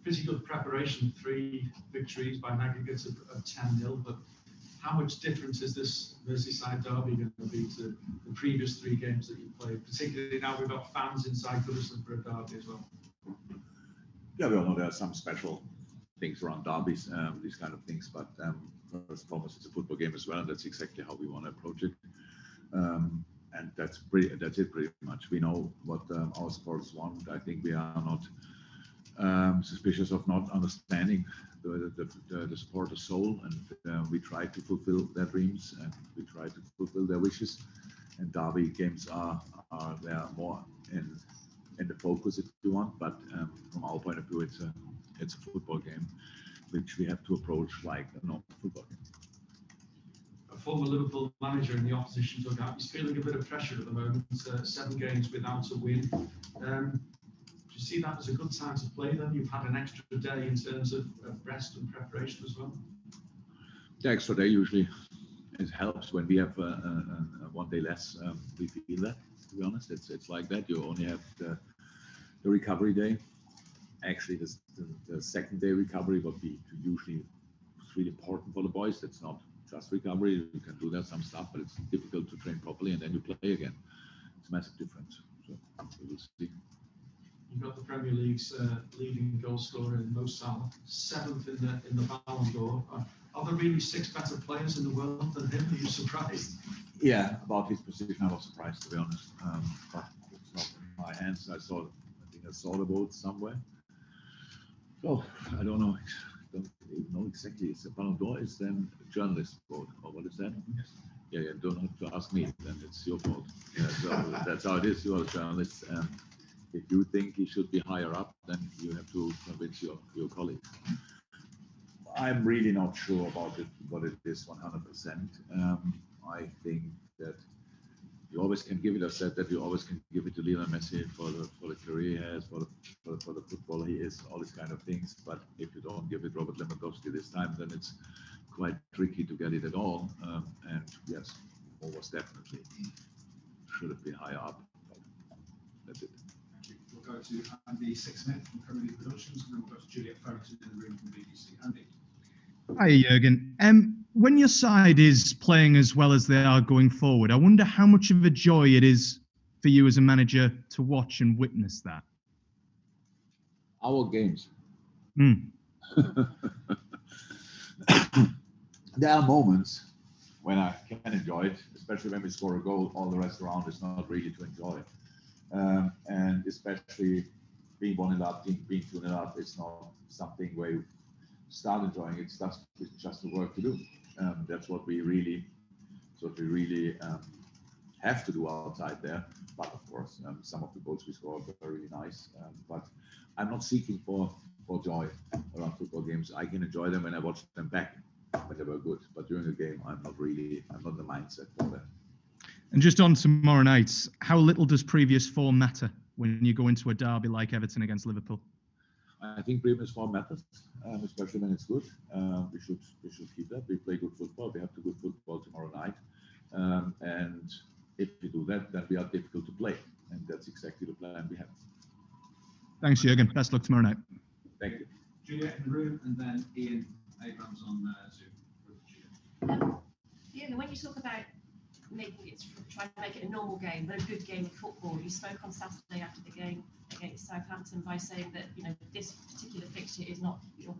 pretty good preparation, 3 victories by an aggregate of 10-0, but how much difference is this Merseyside derby going to be to the previous 3 games that you played, particularly now we've got fans inside Goodison for a derby as well? Yeah, we all know there are some special things around derbies, these kind of things, but first and foremost, it's a football game as well, and that's exactly how we want to approach it. And that's it pretty much. We know what our supporters want. I think we are not suspicious of not understanding the supporters' soul, and we try to fulfill their dreams and we try to fulfill their wishes. And derby games are there more in the focus, if you want. But from our point of view, it's a football game, which we have to approach like a normal football game. A former Liverpool manager in the opposition took out. He's feeling a bit of pressure at the moment. 7 games without a win. Do you see that as a good time to play then? You've had an extra day in terms of rest and preparation as well? The extra day usually it helps when we have 1 day less. We feel that, to be honest. It's like that. You only have the recovery day. Actually, the second day recovery would be usually really important for the boys. It's not just recovery. You can do that some stuff, but it's difficult to train properly and then you play again. It's a massive difference. So we will see. You've got the Premier League's leading goal scorer in Mo Salah, 7th in the Ballon d'Or. Are there really 6 better players in the world than him? Are you surprised? Yeah, about his position, I was surprised, to be honest. But it's not in my hands. I think I saw the vote somewhere. So I don't know. I don't even know exactly. It's a Ballon d'Or is then a journalist vote, or what is that? Yes. Yeah, don't have to ask me. Then it's your fault. Yeah, so that's how it is. You are a journalist. If you think he should be higher up, then you have to convince your colleagues. I'm really not sure about what it is 100%. I think that you always can give it. I said that you always can give it to Lionel Messi for the career he has, for the footballer he is, all these kind of things. But if you don't give it Robert Lewandowski this time, then it's quite tricky to get it at all. And yes, almost definitely should have been higher up. But that's it. We'll go to Andy Sixsmith from Premier League Productions, and then we'll go to Juliet Ferguson in the room from BBC. Andy. Hi, Jurgen. When your side is playing as well as they are going forward, I wonder how much of a joy it is for you as a manager to watch and witness that. Our games. There are moments when I can enjoy it, especially when we score a goal. All the rest around is not really to enjoy. And especially being 1-0 up, being 2-0 up, it's not something where you start enjoying it. It's just the work to do. That's what we really have to do outside there. But of course, some of the goals we score are really nice. But I'm not seeking for joy around football games. I can enjoy them when I watch them back when they were good. But during a game, I'm not in the mindset for that. And just on tomorrow night, how little does previous form matter when you go into a derby like Everton against Liverpool? I think previous form matters, especially when it's good. We should keep that. We play good football. We have to good football tomorrow night. And if we do that, then we are difficult to play. And that's exactly the plan we have. Thanks, Jurgen. Best luck tomorrow night. Thank you. Juliet in the room, and then Ian Abrams on Zoom. Jurgen, when you talk about trying to make it a normal game, but a good game of football, you spoke on Saturday after the game against Southampton by saying that this particular fixture is not your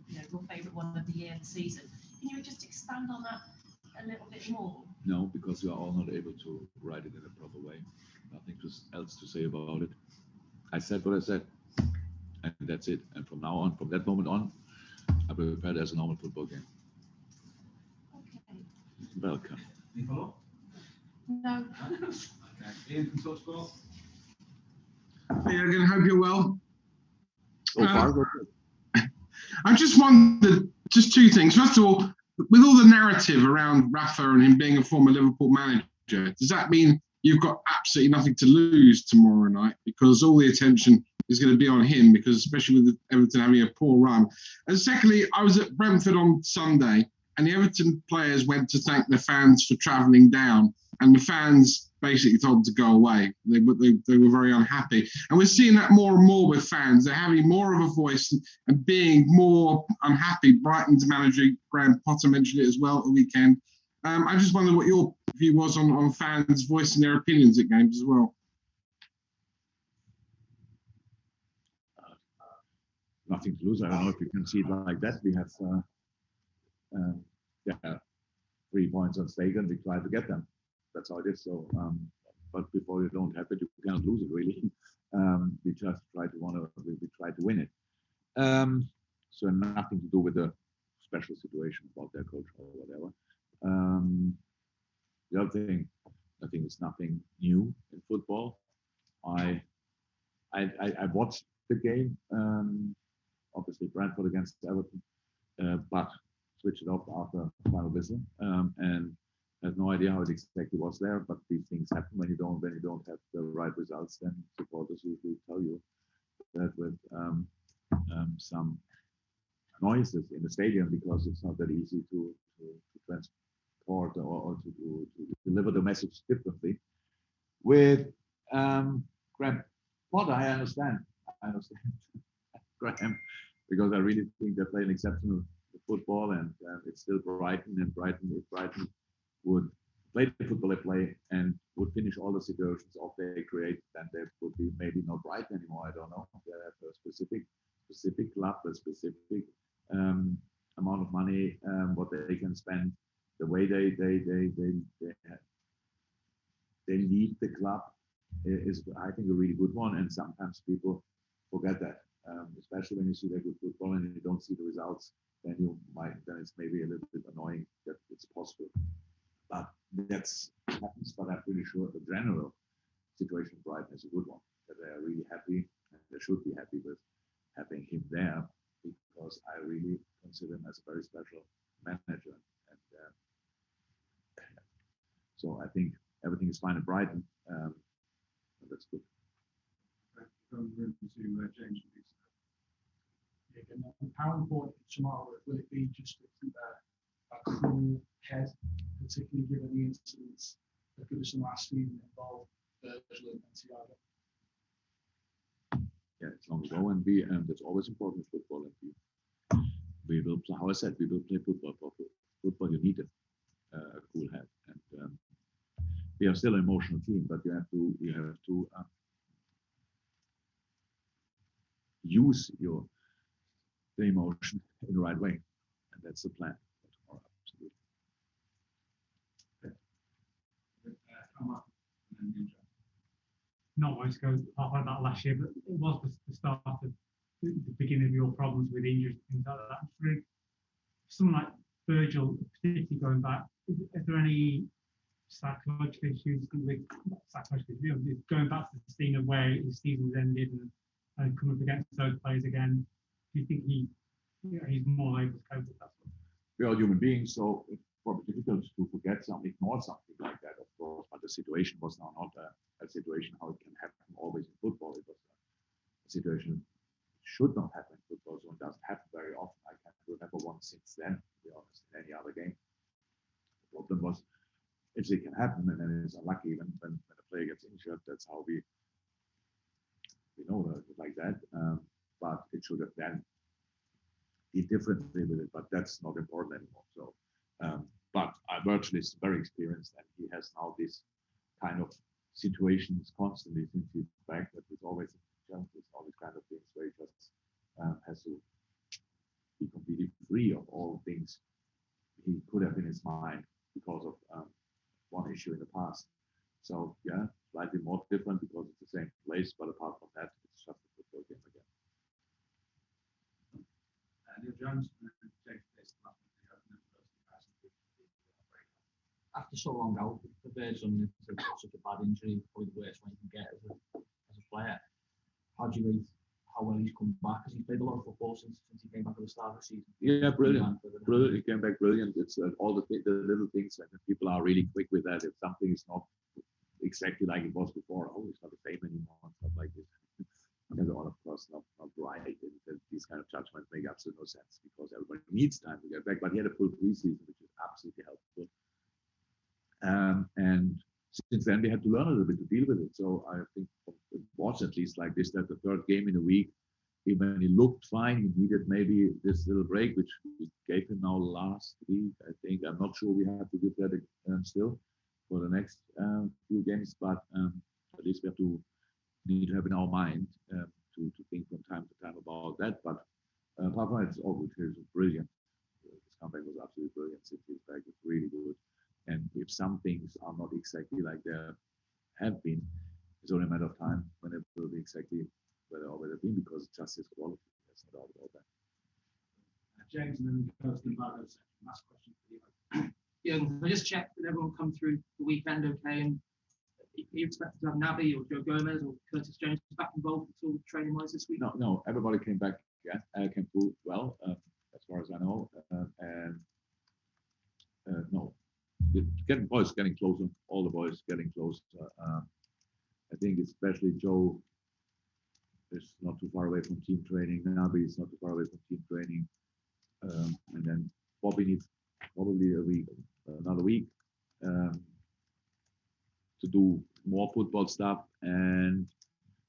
favourite one of the year and the season. Can you just expand on that a little bit more? No, because we are all not able to write it in a proper way. Nothing else to say about it. I said what I said, and that's it. And from now on, from that moment on, I prepare it as a normal football game. Okay. Welcome. Any follow-up? No. Okay. Ian from TalkSport. Hey, Jurgen, hope you're well. So far, I just wondered, just 2 things. First of all, with all the narrative around Rafa and him being a former Liverpool manager, does that mean you've got absolutely nothing to lose tomorrow night? Because all the attention is going to be on him, because especially with Everton having a poor run. And secondly, I was at Brentford on Sunday, and the Everton players went to thank the fans for travelling down, and the fans basically told them to go away. They were very unhappy, and we're seeing that more and more with fans. They're having more of a voice and being more unhappy. Brighton's manager Graham Potter mentioned it as well at the weekend. I just wondered what your view was on fans voicing their opinions at games as well. Nothing to lose. I don't know if you can see it like that. We have 3 points on stake, and we try to get them. That's how it is. So, but before you don't have it, you can't lose it really. We just try to win it. So nothing to do with the special situation about their coach or whatever. The other thing, I think it's nothing new in football. I watched the game, obviously Brentford against Everton, but switched it off after final whistle, and had no idea how it exactly was there. But these things happen when you don't have the right results. Then supporters usually tell you that with some noises in the stadium, because it's not that easy to transport or to deliver the message differently. With Graham Potter, I understand Graham, because I really think they play an exceptional football, and it's still Brighton, and if Brighton would play the football they play and would finish all the situations off they create, then they would be maybe not Brighton anymore. I don't know. They have a specific club, a specific amount of money, what they can spend, the way they lead the club is, I think, a really good one. And sometimes people forget that, especially when you see their good football and you don't see the results. Then it's maybe a little bit annoying that it's possible. But that's happens. But I'm pretty sure the general situation of Brighton is a good one. That they are really happy, and they should be happy with having him there, because I really consider him as a very special manager. And so I think everything is fine at Brighton. That's good. James, how important tomorrow will it be just to keep a cool head, particularly given the incidents that Goodison last season involved Virgil and Thiago? Yeah, it's long ago, and that's always important in football. And we will play. How I said, we will play football. For football, you need a cool head, and we are still an emotional team, but you have to use the emotion in the right way, and that's the plan for tomorrow. Absolutely. Not much goes off like that last year, but it was the start of the beginning of your problems with injuries and things like that. Really, someone like Virgil, particularly going back, is there any psychological issues with going back to the scene of where his season was ended and coming up against those players again? Do you think he's more able to cope with that? We are human beings, so it's probably difficult to forget ignore something like that, of course. But the situation was now not a situation how it can happen always in football. It was a situation should not happen in football, so it doesn't happen very often. I can't remember one since then, to be honest, in any other game. The problem was, if it can happen, and then it's unlucky when a player gets injured. That's how we know that like that. But it should have then be differently with it. But that's not important anymore. So, but Virgil is very experienced, and he has now this kind of situations constantly since he's back. That there's always challenges, all these kind of things where he just has to be completely free of all things he could have in his mind because of one issue in the past. So yeah, slightly more different because it's the same place, but apart from that, it's just a football game again. After so long out for Virgil, I mean, it's such a bad injury, probably the worst one you can get as a player. How do you rate how well he's come back? Because he's played a lot of football since he came back at the start of the season. Yeah, brilliant. He came back brilliant. It's all the little things, and people are really quick with that. If something is not exactly like it was before, oh, it's not the same anymore, and stuff like this. of course not right. And these kind of judgments make absolutely no sense because everybody needs time to get back. But he had a full preseason, which is absolutely helpful. And since then, we had to learn a little bit to deal with it. So I think it was at least like this, that the third game in a week, even when he looked fine, he needed maybe this little break, which we gave him now last week. I think I'm not sure we have to give that still for the next few games, but at least we have to need to have in our mind to think from time to time about that. But apart from that, it's all good. It's brilliant. This comeback was absolutely brilliant. City's back. It's really good. And if some things are not exactly like they have been, it's only a matter of time when it will be exactly where they already been, because it's just his quality. There's no doubt about that. James, and then we go to the Barrow section. Last question for you. Yeah, I just checked that everyone come through the weekend okay, and you expected to have Naby or Joe Gomez or Curtis Jones back involved at all training wise this week? No, everybody came back. Yeah, came through well, as far as I know, and no, boys getting closer. All the boys getting closer. I think especially Joe is not too far away from team training. Naby is not too far away from team training, and then Bobby needs probably another week to do more football stuff, and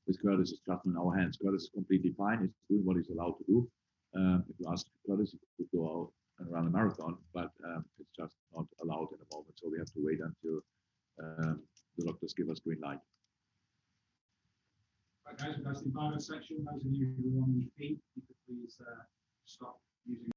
with Curtis is just in our hands. Curtis is completely fine. He's doing what he's allowed to do. If you ask Curtis, he could go out and run a marathon, but it's just not allowed in the moment. So we have to wait until the doctors give us green light. Right, guys, that's the Barrow section. Those of you who are on the feed, you could please stop using